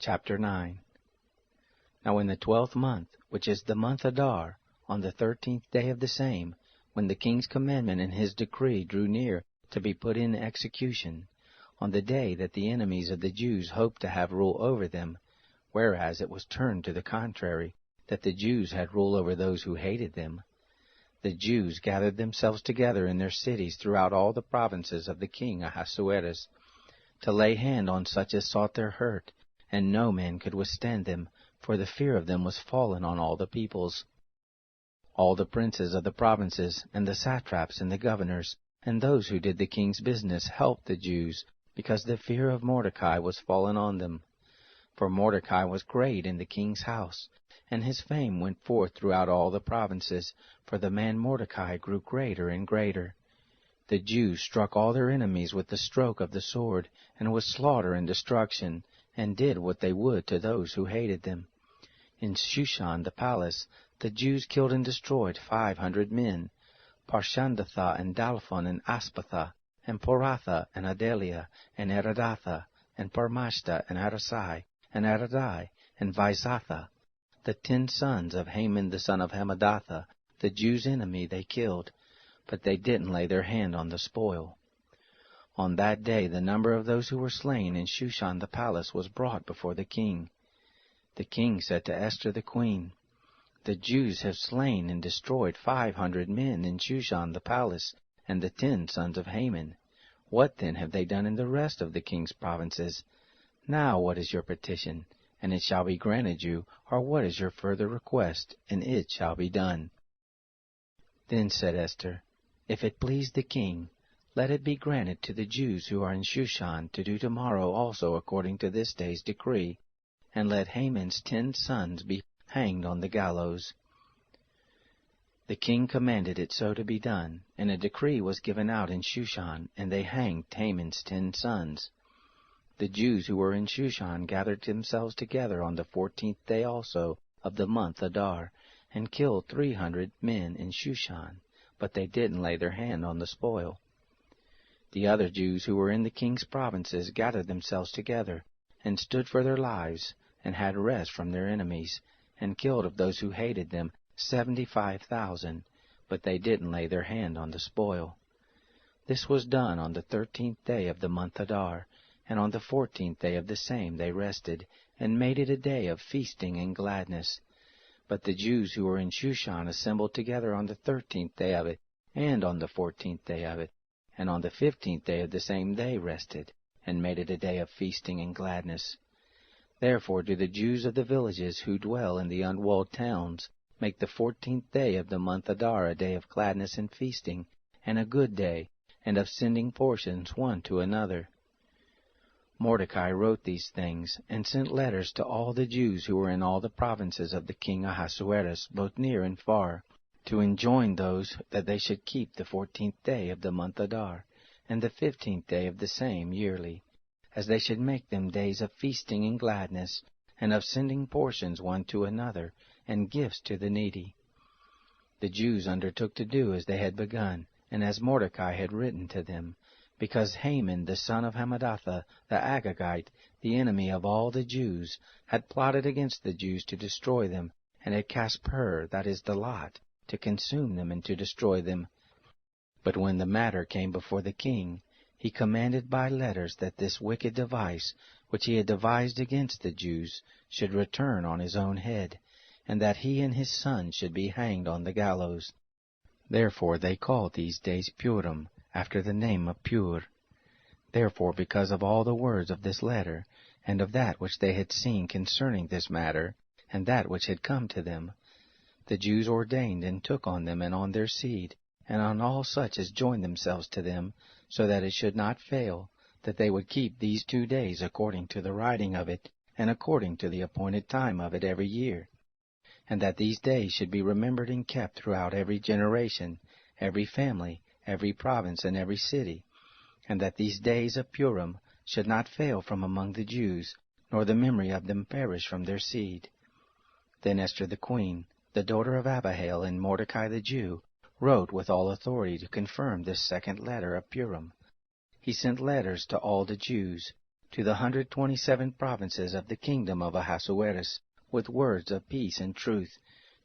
Chapter 9. Now in the 12th month, which is the month Adar, on the 13th day of the same, when the king's commandment and his decree drew near to be put in execution, on the day that the enemies of the Jews hoped to have rule over them, whereas it was turned to the contrary, that the Jews had rule over those who hated them, the Jews gathered themselves together in their cities throughout all the provinces of the king Ahasuerus, to lay hand on such as sought their hurt, and no man could withstand them, for the fear of them was fallen on all the peoples. All the princes of the provinces, and the satraps, and the governors, and those who did the king's business helped the Jews, because the fear of Mordecai was fallen on them. For Mordecai was great in the king's house, and his fame went forth throughout all the provinces, for the man Mordecai grew greater and greater. The Jews struck all their enemies with the stroke of the sword, and with slaughter and destruction, and did what they would to those who hated them. In Shushan the palace, the Jews killed and destroyed 500 men, Parshandatha and Dalphon and Aspatha, and Poratha and Adelia, and Eradatha, and Parmashta and Arasai, and Aradai, and Vaizatha. The 10 sons of Haman the son of Hammedatha, the Jews' enemy, they killed, but they didn't lay their hand on the spoil. On that day the number of those who were slain in Shushan the palace was brought before the king. The king said to Esther the queen, "The Jews have slain and destroyed 500 men in Shushan the palace, and the 10 sons of Haman. What then have they done in the rest of the king's provinces? Now what is your petition? And it shall be granted you, or what is your further request? And it shall be done." Then said Esther, "If it please the king, let it be granted to the Jews who are in Shushan to do tomorrow also according to this day's decree, and let Haman's 10 sons be hanged on the gallows." The king commanded it so to be done, and a decree was given out in Shushan, and they hanged Haman's 10 sons. The Jews who were in Shushan gathered themselves together on the 14th day also of the month Adar, and killed 300 men in Shushan, but they didn't lay their hand on the spoil. The other Jews who were in the king's provinces gathered themselves together, and stood for their lives, and had rest from their enemies, and killed of those who hated them 75,000, but they didn't lay their hand on the spoil. This was done on the 13th day of the month Adar, and on the 14th day of the same they rested, and made it a day of feasting and gladness. But the Jews who were in Shushan assembled together on the 13th day of it, and on the 14th day of it, and on the 15th day of the same they rested, and made it a day of feasting and gladness. Therefore do the Jews of the villages who dwell in the unwalled towns make the 14th day of the month Adar a day of gladness and feasting, and a good day, and of sending portions one to another. Mordecai wrote these things, and sent letters to all the Jews who were in all the provinces of the king Ahasuerus, both near and far, to enjoin those that they should keep the 14th day of the month Adar, and the 15th day of the same yearly, as they should make them days of feasting and gladness, and of sending portions one to another, and gifts to the needy. The Jews undertook to do as they had begun, and as Mordecai had written to them, because Haman the son of Hammedatha the Agagite, the enemy of all the Jews, had plotted against the Jews to destroy them, and had cast pur, that is the lot, to consume them and to destroy them. But when the matter came before the king, he commanded by letters that this wicked device, which he had devised against the Jews, should return on his own head, and that he and his sons should be hanged on the gallows. Therefore they called these days Purim, after the name of Pur. Therefore, because of all the words of this letter, and of that which they had seen concerning this matter, and that which had come to them, the Jews ordained and took on them and on their seed, and on all such as joined themselves to them, so that it should not fail, that they would keep these 2 days according to the writing of it, and according to the appointed time of it every year, and that these days should be remembered and kept throughout every generation, every family, every province, and every city, and that these days of Purim should not fail from among the Jews, nor the memory of them perish from their seed. Then Esther the queen, the daughter of Abihail, and Mordecai the Jew, wrote with all authority to confirm this second letter of Purim. He sent letters to all the Jews, to the 127 provinces of the kingdom of Ahasuerus, with words of peace and truth,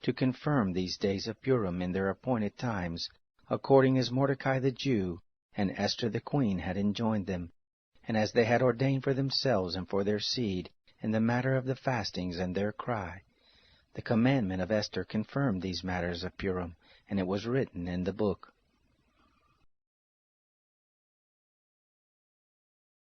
to confirm these days of Purim in their appointed times, according as Mordecai the Jew and Esther the queen had enjoined them, and as they had ordained for themselves and for their seed, in the matter of the fastings and their cry. The commandment of Esther confirmed these matters of Purim, and it was written in the book.